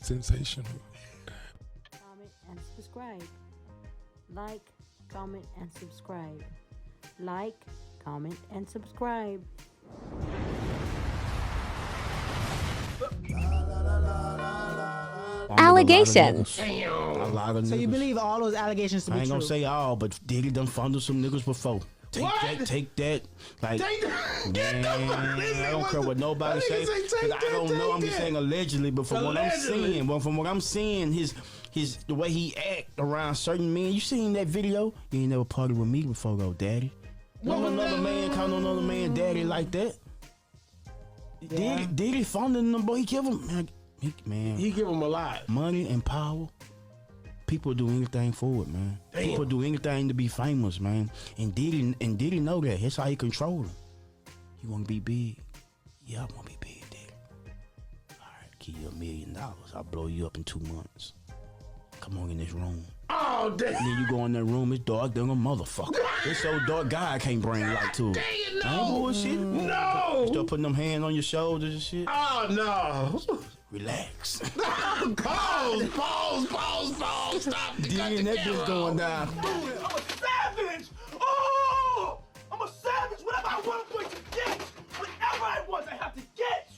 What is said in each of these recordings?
Sensational. Comment and subscribe. Like, comment, and subscribe. Like, comment, and subscribe. Allegations. A lot of So niggas. you believe all those allegations to be I ain't true? gonna say all, but Diddy done fondled some niggas before. Take that. Like, man, I don't care what nobody say. 'Cause I don't know. I'm just saying allegedly, but from what I'm seeing, his the way he act around certain men. You seen that video? You ain't never partied with me before, though, daddy. No another man calling another man daddy like that. Yeah. Diddy fondling them, boy. He give him, man. He give him a lot. Money and power. People do anything for it, man. Damn. People do anything to be famous, man. And Diddy know that. That's how he control him. You want to be big? Yeah, I want to be big, Diddy. All right, give you $1 million. I'll blow you up in 2 months. Come on in this room. Oh, damn. And then you go in that room, it's dark than a motherfucker. It's so dark, God can't bring light to it. Dang it, I ain't no. bullshit. No. Start putting them hands on your shoulders and shit. Oh, no. Relax. Pause. Stop. Diddy and that bitch going down. I'm a savage! Oh! I'm a savage! Whatever I want, I'm going to get! Whatever I want, I have to get!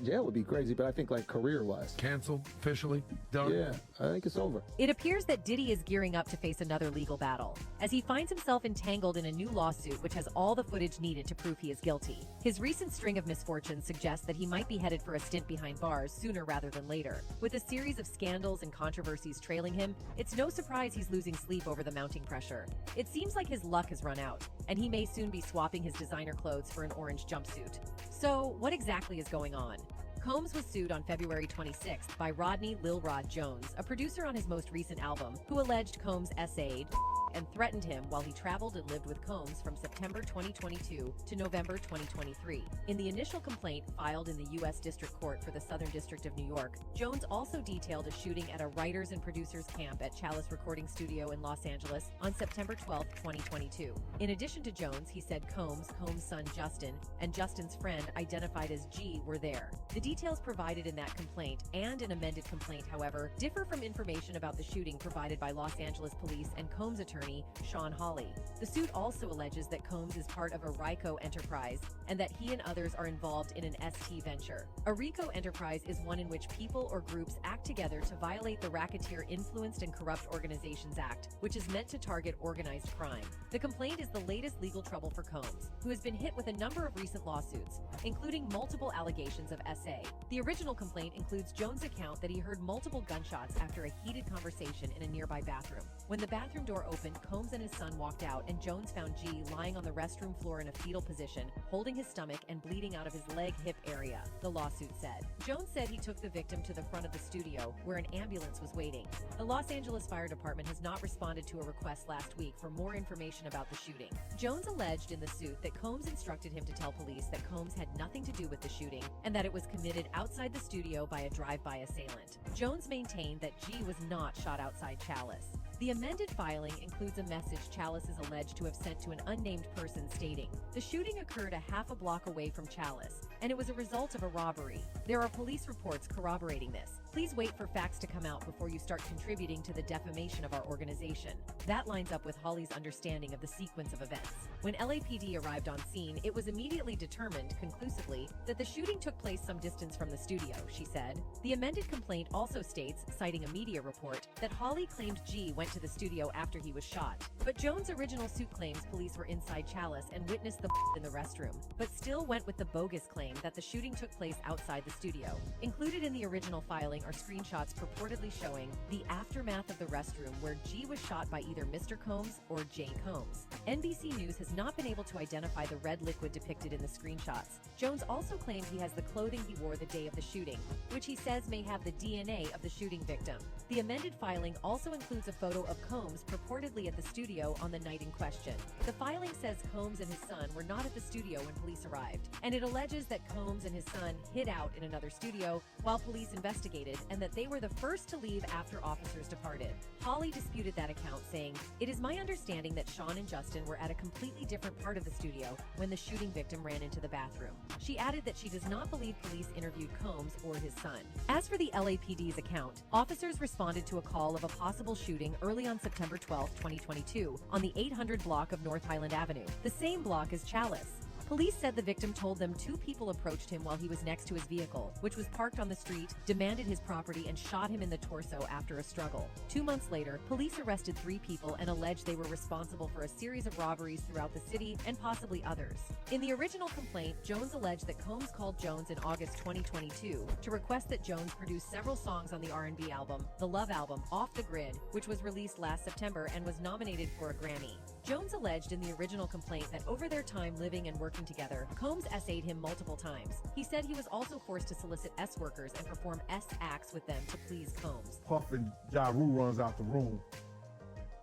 Jail would be crazy, but I think like career-wise. Canceled officially. Done. Yeah, I think it's over. It appears that Diddy is gearing up to face another legal battle, as he finds himself entangled in a new lawsuit which has all the footage needed to prove he is guilty. His recent string of misfortunes suggests that he might be headed for a stint behind bars sooner rather than later. With a series of scandals and controversies trailing him, it's no surprise he's losing sleep over the mounting pressure. It seems like his luck has run out, and he may soon be swapping his designer clothes for an orange jumpsuit. So, what exactly is going on? Combs was sued on February 26th by Rodney Lil Rod Jones, a producer on his most recent album, who alleged Combs essayed and threatened him while he traveled and lived with Combs from September 2022 to November 2023. In the initial complaint filed in the U.S. District Court for the Southern District of New York, Jones also detailed a shooting at a writers and producers camp at Chalice Recording Studio in Los Angeles on September 12, 2022. In addition to Jones, he said Combs' son Justin, and Justin's friend, identified as G, were there. The details provided in that complaint and an amended complaint, however, differ from information about the shooting provided by Los Angeles police and Combs' attorney, Sean Hawley. The suit also alleges that Combs is part of a RICO enterprise and that he and others are involved in an ST venture. A RICO enterprise is one in which people or groups act together to violate the Racketeer Influenced and Corrupt Organizations Act, which is meant to target organized crime. The complaint is the latest legal trouble for Combs, who has been hit with a number of recent lawsuits, including multiple allegations of SA. The original complaint includes Jones' account that he heard multiple gunshots after a heated conversation in a nearby bathroom. When the bathroom door opened, Combs and his son walked out, and Jones found G lying on the restroom floor in a fetal position, holding his stomach and bleeding out of his leg-hip area, the lawsuit said. Jones said he took the victim to the front of the studio, where an ambulance was waiting. The Los Angeles Fire Department has not responded to a request last week for more information about the shooting. Jones alleged in the suit that Combs instructed him to tell police that Combs had nothing to do with the shooting and that it was committed outside the studio by a drive-by assailant. Jones maintained that G was not shot outside Chalice. The amended filing includes a message Chalice is alleged to have sent to an unnamed person stating, "The shooting occurred a half a block away from Chalice, and it was a result of a robbery. There are police reports corroborating this. Please wait for facts to come out before you start contributing to the defamation of our organization." That lines up with Hawley's understanding of the sequence of events. When LAPD arrived on scene, it was immediately determined, conclusively, that the shooting took place some distance from the studio, she said. The amended complaint also states, citing a media report, that Hawley claimed G went to the studio after he was shot. But Jones' original suit claims police were inside Chalice and witnessed the in the restroom, but still went with the bogus claim that the shooting took place outside the studio. Included in the original filing are screenshots purportedly showing the aftermath of the restroom where G was shot by either Mr. Combs or Jay Combs. NBC News has not been able to identify the red liquid depicted in the screenshots. Jones also claimed he has the clothing he wore the day of the shooting, which he says may have the DNA of the shooting victim. The amended filing also includes a photo photo of Combs purportedly at the studio on the night in question. The filing says Combs and his son were not at the studio when police arrived, and it alleges that Combs and his son hid out in another studio while police investigated, and that they were the first to leave after officers departed. Holly disputed that account, saying, "It is my understanding that Sean and Justin were at a completely different part of the studio when the shooting victim ran into the bathroom." She added that she does not believe police interviewed Combs or his son. As for the LAPD's account, officers responded to a call of a possible shooting early on September 12, 2022, on the 800 block of North Highland Avenue, the same block as Chalice. Police said the victim told them two people approached him while he was next to his vehicle, which was parked on the street, demanded his property, and shot him in the torso after a struggle. 2 months later, police arrested 3 people and alleged they were responsible for a series of robberies throughout the city and possibly others. In the original complaint, Jones alleged that Combs called Jones in August 2022 to request that Jones produce several songs on the R&B album, the Love album, Off the Grid, which was released last September and was nominated for a Grammy. Jones alleged in the original complaint that over their time living and working together, Combs essayed him multiple times. He said he was also forced to solicit S workers and perform S acts with them to please Combs. Puff and Ja Rule runs out the room.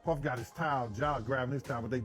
Puff got his towel, Ja grabbing his towel, but they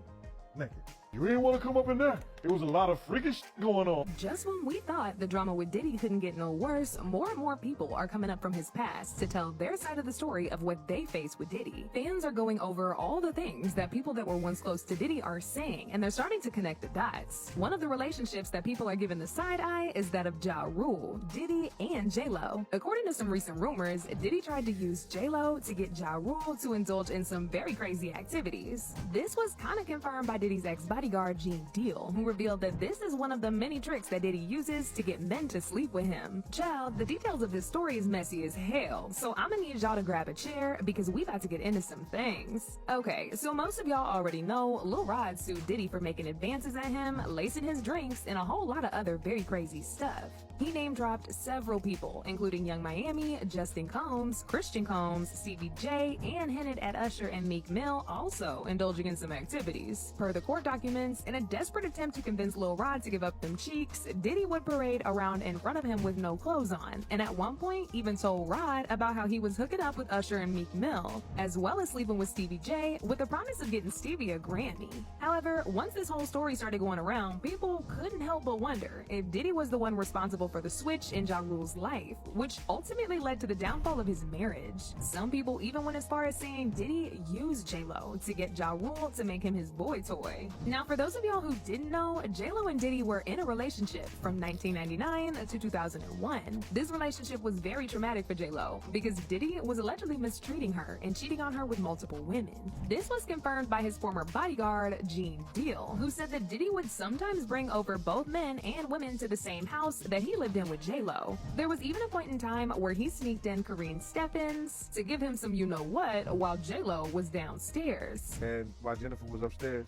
naked. You ain't want to come up in there. There was a lot of freakish going on. Just when we thought the drama with Diddy couldn't get no worse, more and more people are coming up from his past to tell their side of the story of what they faced with Diddy. Fans are going over all the things that people that were once close to Diddy are saying, and they're starting to connect the dots. One of the relationships that people are giving the side eye is that of Ja Rule, Diddy, and J-Lo. According to some recent rumors, Diddy tried to use J-Lo to get Ja Rule to indulge in some very crazy activities. This was kind of confirmed by Diddy's ex-bodyguard, Gene Deal, who revealed that this is one of the many tricks that Diddy uses to get men to sleep with him. Child, the details of this story is messy as hell, so I'm gonna need y'all to grab a chair because we about to get into some things. Okay, so most of y'all already know Lil Rod sued Diddy for making advances at him, lacing his drinks, and a whole lot of other very crazy stuff. He name-dropped several people, including Young Miami, Justin Combs, Christian Combs, CBJ, and hinted at Usher and Meek Mill also indulging in some activities. Per the court documents, in a desperate attempt to convince Lil Rod to give up them cheeks, Diddy would parade around in front of him with no clothes on, and at one point even told Rod about how he was hooking up with Usher and Meek Mill, as well as sleeping with Stevie J with the promise of getting Stevie a Grammy. However, once this whole story started going around, people couldn't help but wonder if Diddy was the one responsible for the switch in Ja Rule's life, which ultimately led to the downfall of his marriage. Some people even went as far as saying Diddy used J-Lo to get Ja Rule to make him his boy toy. Now, for those of y'all who didn't know, J-Lo and Diddy were in a relationship from 1999 to 2001. This relationship was very traumatic for J-Lo because Diddy was allegedly mistreating her and cheating on her with multiple women. This was confirmed by his former bodyguard, Gene Deal, who said that Diddy would sometimes bring over both men and women to the same house that he lived in with J-Lo. There was even a point in time where he sneaked in Karine Steffans to give him some you-know-what while J-Lo was downstairs. And while Jennifer was upstairs,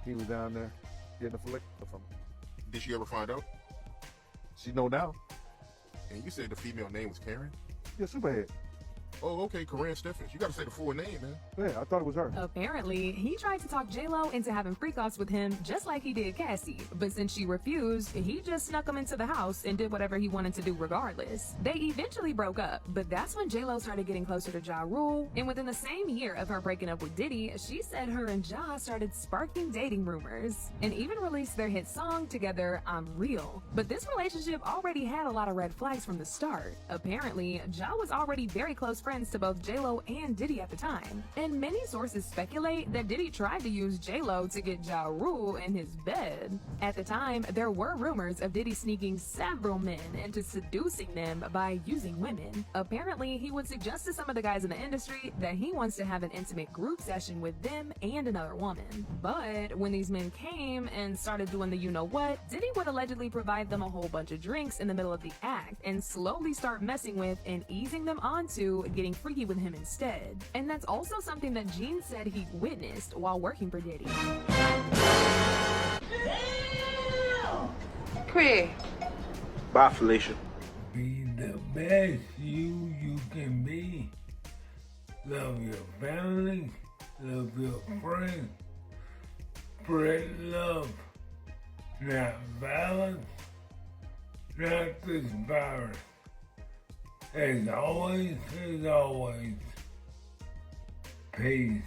he was down there getting a flick from her. Did she ever find out? She know now. And you said the female name was Karen? Yeah, Superhead. Oh, okay, Corinne Steffens. You gotta say the full name, man. Yeah, I thought it was her. Apparently, he tried to talk J-Lo into having freak-offs with him just like he did Cassie, but since she refused, he just snuck him into the house and did whatever he wanted to do regardless. They eventually broke up, but that's when J-Lo started getting closer to Ja Rule, and within the same year of her breaking up with Diddy, she said her and Ja started sparking dating rumors, and even released their hit song together, I'm Real. But this relationship already had a lot of red flags from the start. Apparently, Ja was already very close friends to both J-Lo and Diddy at the time, and many sources speculate that Diddy tried to use J-Lo to get Ja Rule in his bed. At the time, there were rumors of Diddy sneaking several men into seducing them by using women. Apparently, he would suggest to some of the guys in the industry that he wants to have an intimate group session with them and another woman. But when these men came and started doing the you-know-what, Diddy would allegedly provide them a whole bunch of drinks in the middle of the act and slowly start messing with and easing them onto getting freaky with him instead. And that's also something that Gene said he witnessed while working for Diddy. Pretty. Bye, Felicia. Be the best you can be. Love your family, love your friends. Spread love, not violence, not this virus. As always, Peace.